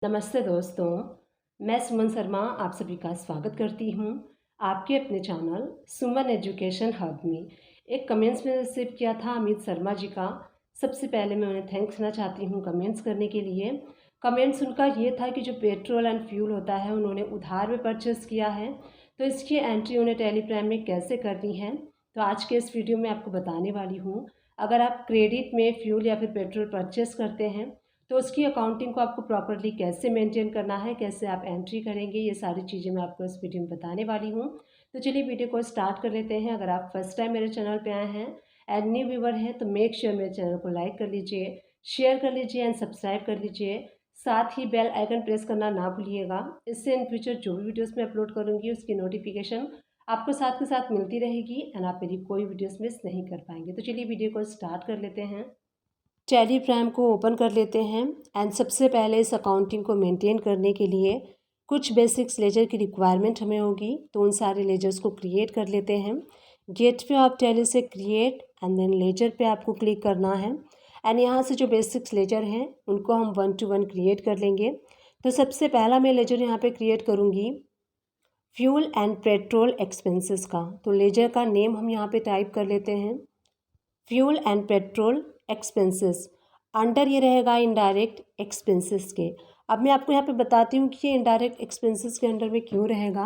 नमस्ते दोस्तों, मैं सुमन शर्मा आप सभी का स्वागत करती हूँ आपके अपने चैनल सुमन एजुकेशन हब में। एक कमेंट्स में रिसीव किया था अमित शर्मा जी का। सबसे पहले मैं उन्हें थैंक्स करना चाहती हूँ कमेंट्स करने के लिए। कमेंट्स उनका ये था कि जो पेट्रोल एंड फ्यूल होता है उन्होंने उधार में परचेज़ किया है, तो इसकी एंट्री उन्हें टेलीग्राम में कैसे करनी है, तो आज के इस वीडियो में आपको बताने वाली हूँ। अगर आप क्रेडिट में फ्यूल या फिर पेट्रोल परचेज़ करते हैं तो उसकी अकाउंटिंग को आपको प्रॉपर्ली कैसे मेंटेन करना है, कैसे आप एंट्री करेंगे, ये सारी चीज़ें मैं आपको इस वीडियो में बताने वाली हूँ। तो चलिए वीडियो को स्टार्ट कर लेते हैं। अगर आप फर्स्ट टाइम मेरे चैनल पे आए हैं एंड न्यू व्यूवर हैं तो मेक श्योर मेरे चैनल को लाइक कर लीजिए, शेयर कर लीजिए एंड सब्सक्राइब कर लीजिए। साथ ही बेल आइकन प्रेस करना ना भूलिएगा। इससे इन फ्यूचर जो भी वीडियोज़ मैं अपलोड करूँगी उसकी नोटिफिकेशन आपको साथ के साथ मिलती रहेगी एंड आप मेरी कोई वीडियोज़ मिस नहीं कर पाएंगे। तो चलिए वीडियो को स्टार्ट कर लेते हैं। टेलीग्राम को ओपन कर लेते हैं एंड सबसे पहले इस अकाउंटिंग को मेंटेन करने के लिए कुछ बेसिक्स लेजर की रिक्वायरमेंट हमें होगी, तो उन सारे लेजर्स को क्रिएट कर लेते हैं। गेटवे ऑफ टैली से क्रिएट एंड देन लेजर पे आपको क्लिक करना है एंड यहाँ से जो बेसिक्स लेजर हैं उनको हम 1 to 1 क्रिएट कर लेंगे। तो सबसे पहला मैं लेजर यहाँ पे क्रिएट करूँगी फ्यूल एंड पेट्रोल एक्सपेंसेस का। तो लेजर का नेम हम यहाँ पे टाइप कर लेते हैं fuel and petrol expenses. Under ये रहेगा इनडायरेक्ट एक्सपेंसेस के। अब मैं आपको यहाँ पे बताती हूँ कि ये इनडायरेक्ट एक्सपेंसेस के अंडर में क्यों रहेगा,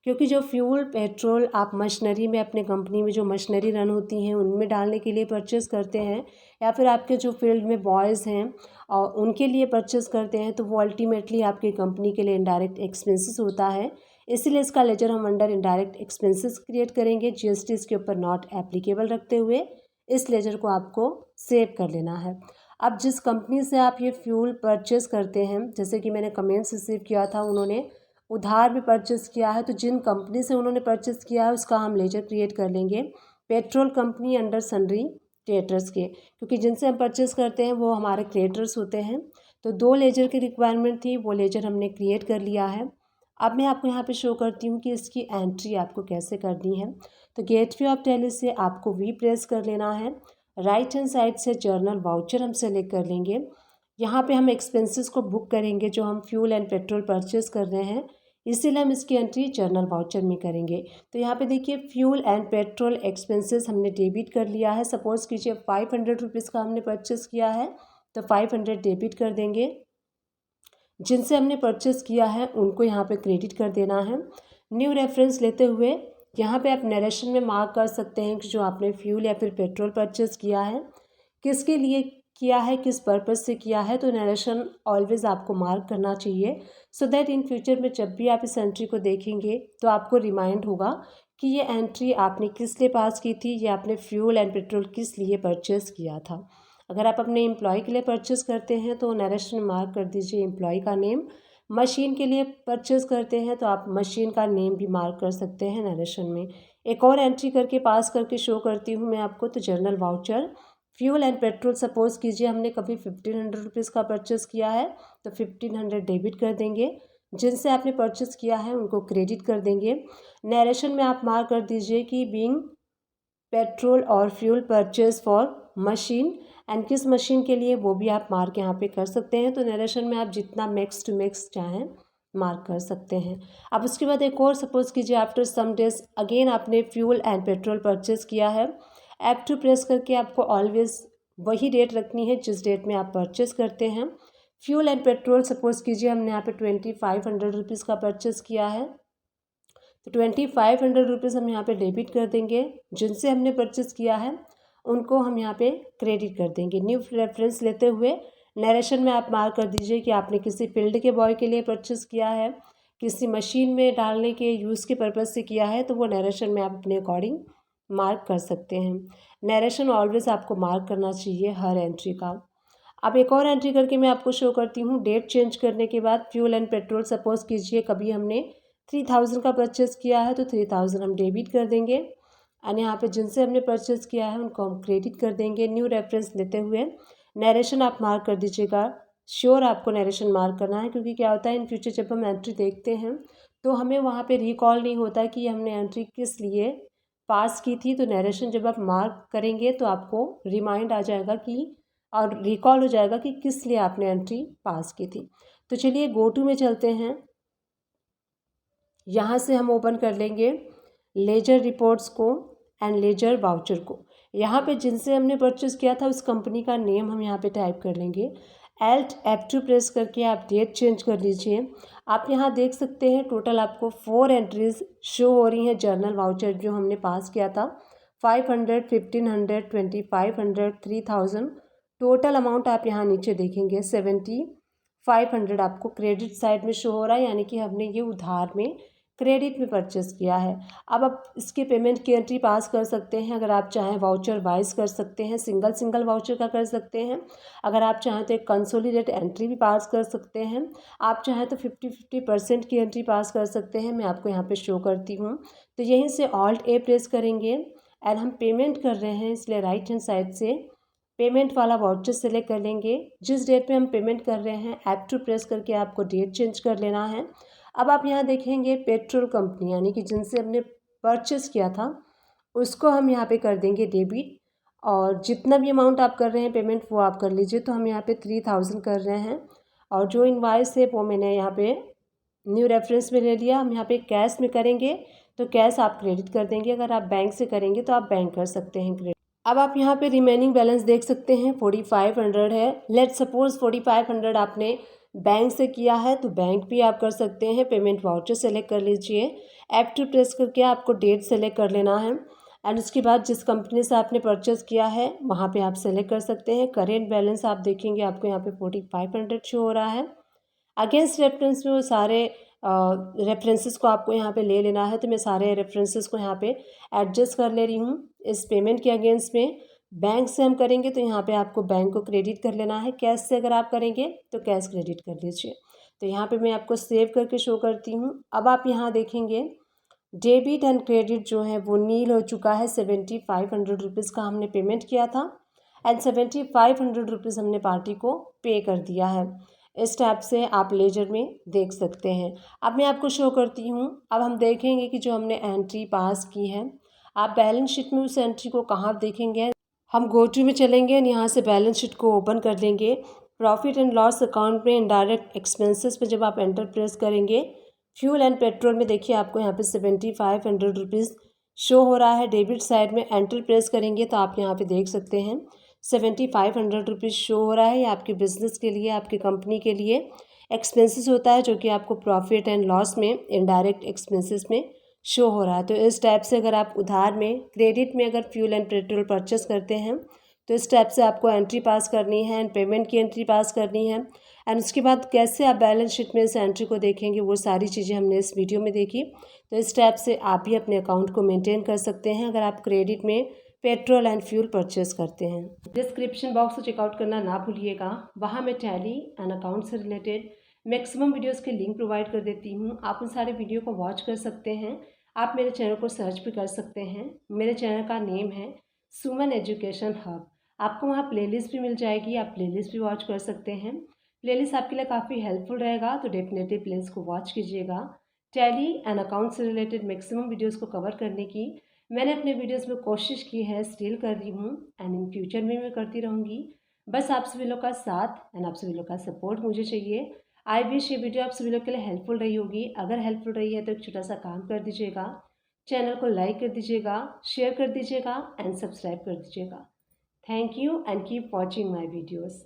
क्योंकि जो फ्यूल पेट्रोल आप मशीनरी में अपने कंपनी में जो मशीनरी रन होती हैं उनमें डालने के लिए परचेज़ करते हैं, या फिर आपके जो फील्ड में बॉयज़ हैं और उनके लिए परचेज़ करते हैं, तो वो अल्टीमेटली आपकी कंपनी के लिए इनडायरेक्ट एक्सपेंसेस होता है। इसीलिए इसका लेजर हम अंडर इनडायरेक्ट एक्सपेंसेस क्रिएट करेंगे, जीएसटी इसके ऊपर नॉट एप्लीकेबल रखते हुए इस लेजर को आपको सेव कर लेना है। अब जिस कंपनी से आप ये फ्यूल परचेज़ करते हैं, जैसे कि मैंने कमेंट्स रिसीव किया था उन्होंने उधार में परचेज़ किया है, तो जिन कंपनी से उन्होंने परचेज़ किया है उसका हम लेजर क्रिएट कर लेंगे petrol company under sundry creditors के, क्योंकि जिनसे हम परचेज़ करते हैं वो हमारे क्रेडिटर्स होते हैं। तो 2 लेजर की रिक्वायरमेंट थी, वो लेजर हमने क्रिएट कर लिया है। अब मैं आपको यहाँ पे शो करती हूँ कि इसकी एंट्री आपको कैसे करनी है। तो गेटवे ऑफ टैली से आपको वी प्रेस कर लेना है। राइट हैंड साइड से जर्नल वाउचर हम सेलेक्ट कर लेंगे। यहाँ पे हम एक्सपेंसेस को बुक करेंगे जो हम फ्यूल एंड पेट्रोल परचेज़ कर रहे हैं, इसीलिए हम इसकी एंट्री जर्नल वाउचर में करेंगे। तो यहाँ पे देखिए फ्यूल एंड पेट्रोल एक्सपेंसेस हमने डेबिट कर लिया है। सपोज़ कीजिए 500 रुपीज़ का हमने परचेज़ किया है, तो 500 डेबिट कर देंगे। जिनसे हमने परचेज़ किया है उनको यहाँ पे क्रेडिट कर देना है। न्यू रेफरेंस लेते हुए यहाँ पे आप नरेशन में मार्क कर सकते हैं कि जो आपने फ्यूल या फिर पेट्रोल परचेज़ किया है किसके लिए किया है, किस पर्पज़ से किया है। तो नरेशन ऑलवेज़ आपको मार्क करना चाहिए, सो दैट इन फ्यूचर में जब भी आप इस एंट्री को देखेंगे तो आपको रिमाइंड होगा कि ये एंट्री आपने किस लिए पास की थी, ये आपने फ्यूल एंड पेट्रोल किस लिए परचेज़ किया था। अगर आप अपने एम्प्लॉय के लिए परचेज़ करते हैं तो नरेशन में मार्क कर दीजिए एम्प्लॉय का नेम। मशीन के लिए परचेज़ करते हैं तो आप मशीन का नेम भी मार्क कर सकते हैं नरेशन में। एक और एंट्री करके पास करके शो करती हूँ मैं आपको। तो journal voucher fuel and petrol, suppose कीजिए हमने कभी 1500 रुपीज़ का परचेज़ किया है, तो 1500 डेबिट कर देंगे। जिनसे आपने परचेज़ किया है उनको क्रेडिट कर देंगे। नरेशन में आप मार्क कर दीजिए कि बीइंग पेट्रोल और fuel purchase for machine, and किस मशीन के लिए वो भी आप मार्क यहाँ पे कर सकते हैं। तो नरेशन में आप जितना मैक्स टू मैक्स चाहें मार्क कर सकते हैं। अब उसके बाद एक और सपोज कीजिए आफ्टर सम डेज अगेन आपने फ्यूल एंड पेट्रोल परचेज किया है। ऐप टू प्रेस करके आपको ऑलवेज वही डेट रखनी है जिस डेट में आप परचेज करते हैं। फ्यूल एंड पेट्रोल सपोज कीजिए हमने यहाँ पे 2500 रुपीज़ का परचेज़ किया है, तो 2500 रुपीज़ हम यहाँ पे डेबिट कर देंगे। जिनसे हमने परचेज़ किया है उनको हम यहाँ पे क्रेडिट कर देंगे। न्यू रेफरेंस लेते हुए नरेशन में आप मार्क कर दीजिए कि आपने किसी फील्ड के बॉय के लिए परचेज़ किया है, किसी मशीन में डालने के यूज़ के पर्पज़ से किया है, तो वो नरेशन में आप अपने अकॉर्डिंग मार्क कर सकते हैं। नरेशन ऑलवेज़ आपको मार्क करना चाहिए हर एंट्री का। अब एक और एंट्री करके मैं आपको शो करती हूँ। डेट चेंज करने के बाद फ्यूल एंड पेट्रोल, सपोज़ कीजिए कभी हमने 3000 का परचेज़ किया है, तो 3000 हम डेबिट कर देंगे एंड यहाँ पे जिनसे हमने परचेज़ किया है उनको हम क्रेडिट कर देंगे। न्यू रेफरेंस लेते हुए नरेशन आप मार्क कर दीजिएगा। श्योर आपको नरेशन मार्क करना है, क्योंकि क्या होता है इन फ्यूचर जब हम एंट्री देखते हैं तो हमें वहाँ पे रिकॉल नहीं होता कि हमने एंट्री किस लिए पास की थी। तो नरेशन जब आप मार्क करेंगे तो आपको रिमाइंड आ जाएगा कि और रिकॉल हो जाएगा कि किस लिए आपने एंट्री पास की थी। तो चलिए गो टू में चलते हैं। यहाँ से हम ओपन कर लेंगे लेजर रिपोर्ट्स को एंड लेजर वाउचर को। यहाँ पे जिनसे हमने परचेज़ किया था उस कंपनी का नेम हम यहाँ पे टाइप कर लेंगे। Alt F2 प्रेस करके आप डेट चेंज कर लीजिए। आप यहाँ देख सकते हैं टोटल आपको 4 एंट्रीज शो हो रही हैं जर्नल वाउचर जो हमने पास किया था। 500, 1500, 2500, 3000 टोटल अमाउंट आप यहाँ नीचे देखेंगे 7500 आपको क्रेडिट साइड में शो हो रहा है, यानी कि हमने ये उधार में क्रेडिट में परचेस किया है। अब आप इसके पेमेंट की एंट्री पास कर सकते हैं। अगर आप चाहें वाउचर वाइज कर सकते हैं, सिंगल सिंगल वाउचर का कर सकते हैं। अगर आप चाहें तो एक कंसोलिडेट एंट्री भी पास कर सकते हैं। आप चाहें तो 50% की एंट्री पास कर सकते हैं। मैं आपको यहाँ पे शो करती हूँ। तो यहीं से Alt A प्रेस करेंगे एंड हम पेमेंट कर रहे हैं, इसलिए राइट हैंड साइड से पेमेंट वाला वाउचर सेलेक्ट कर लेंगे। जिस डेट पे हम पेमेंट कर रहे हैं F2 प्रेस करके आपको डेट चेंज कर लेना है। अब आप यहाँ देखेंगे पेट्रोल कंपनी, यानी कि जिनसे हमने परचेस किया था उसको हम यहाँ पे कर देंगे डेबिट, और जितना भी अमाउंट आप कर रहे हैं पेमेंट वो आप कर लीजिए। तो हम यहाँ पे 3000 कर रहे हैं, और जो इनवाइस है वो मैंने यहाँ पे न्यू रेफरेंस में ले लिया। हम यहाँ पे कैश में करेंगे तो कैश आप क्रेडिट कर देंगे, अगर आप बैंक से करेंगे तो आप बैंक कर सकते हैं क्रेडिट। अब आप यहाँ पे रिमेनिंग बैलेंस देख सकते हैं 4500 है। लेट सपोज 4500 आपने बैंक से किया है तो बैंक भी आप कर सकते हैं। पेमेंट वाउचर सेलेक्ट कर लीजिए, F2 प्रेस करके आपको डेट सेलेक्ट कर लेना है एंड उसके बाद जिस कंपनी से आपने परचेस किया है वहाँ पे आप सेलेक्ट कर सकते हैं। करेंट बैलेंस आप देखेंगे आपको यहाँ पे 4500 शो हो रहा है। अगेंस्ट रेफरेंस में वो सारे रेफरेंसेस को आपको यहाँ पे ले लेना है। तो मैं सारे रेफरेंसेस को यहाँ पे एडजस्ट कर ले रही हूँ। इस पेमेंट के अगेंस्ट में बैंक से हम करेंगे तो यहाँ पे आपको बैंक को क्रेडिट कर लेना है। कैश से अगर आप करेंगे तो कैश क्रेडिट कर लीजिए। तो यहाँ पे मैं आपको सेव करके शो करती हूँ। अब आप यहाँ देखेंगे डेबिट एंड क्रेडिट जो है वो नील हो चुका है। 7500 रुपीज़ का हमने पेमेंट किया था एंड 7500 रुपीज़ हमने पार्टी को पे कर दिया है। इस टाइप से आप लेजर में देख सकते हैं। अब मैं आपको शो करती हूँ। अब हम देखेंगे कि जो हमने एंट्री पास की है, आप बैलेंस शीट में उस एंट्री को कहाँ देखेंगे। हम गो टू में चलेंगे और यहाँ से बैलेंस शीट को ओपन कर लेंगे। प्रॉफिट एंड लॉस अकाउंट में इनडायरेक्ट एक्सपेंसेस पे जब आप एंटर प्रेस करेंगे, फ्यूल एंड पेट्रोल में देखिए आपको यहाँ पे 7500 रुपीज़ शो हो रहा है। डेबिट साइड में एंटर प्रेस करेंगे तो आप यहाँ पे देख सकते हैं 7500 रुपीज़ शो हो रहा है। ये आपके बिजनेस के लिए, आपकी कंपनी के लिए एक्सपेंसेस होता है, जो कि आपको प्रॉफिट एंड लॉस में इनडायरेक्ट एक्सपेंसेस में शो हो रहा है। तो इस टाइप से अगर आप उधार में, क्रेडिट में अगर फ्यूल एंड पेट्रोल परचेस करते हैं तो इस टाइप से आपको एंट्री पास करनी है एंड पेमेंट की एंट्री पास करनी है। एंड उसके बाद कैसे आप बैलेंस शीट में इस एंट्री को देखेंगे वो सारी चीज़ें हमने इस वीडियो में देखी। तो इस टाइप से आप भी अपने अकाउंट को मेंटेन कर सकते हैं अगर आप क्रेडिट में पेट्रोल एंड फ्यूल परचेस करते हैं। डिस्क्रिप्शन बॉक्स को चेकआउट करना ना भूलिएगा, वहाँ मैं टैली एंड अकाउंट से रिलेटेड मैक्सिमम वीडियोस के लिंक प्रोवाइड कर देती हूँ। आप उन सारे वीडियो को वॉच कर सकते हैं। आप मेरे चैनल को सर्च भी कर सकते हैं। मेरे चैनल का नेम है सुमन एजुकेशन हब। आपको वहाँ प्लेलिस्ट भी मिल जाएगी, आप प्लेलिस्ट भी वॉच कर सकते हैं। प्लेलिस्ट आपके लिए काफ़ी हेल्पफुल रहेगा, तो डेफिनेटली प्लेलिस्ट को वॉच कीजिएगा। टैली एंड अकाउंट से रिलेटेड मैक्सिमम वीडियोस को कवर करने की मैंने अपने वीडियोस में कोशिश की है, स्टिल कर रही हूँ एंड इन फ्यूचर में मैं करती रहूँगी। बस आप सभी लोग का साथ एंड आप सभी लोग का सपोर्ट मुझे चाहिए। आई विश ये वीडियो आप सभी लोग के लिए हेल्पफुल रही होगी। अगर हेल्पफुल रही है तो एक छोटा सा काम कर दीजिएगा, चैनल को लाइक कर दीजिएगा, शेयर कर दीजिएगा एंड सब्सक्राइब कर दीजिएगा। Thank you and keep watching my videos.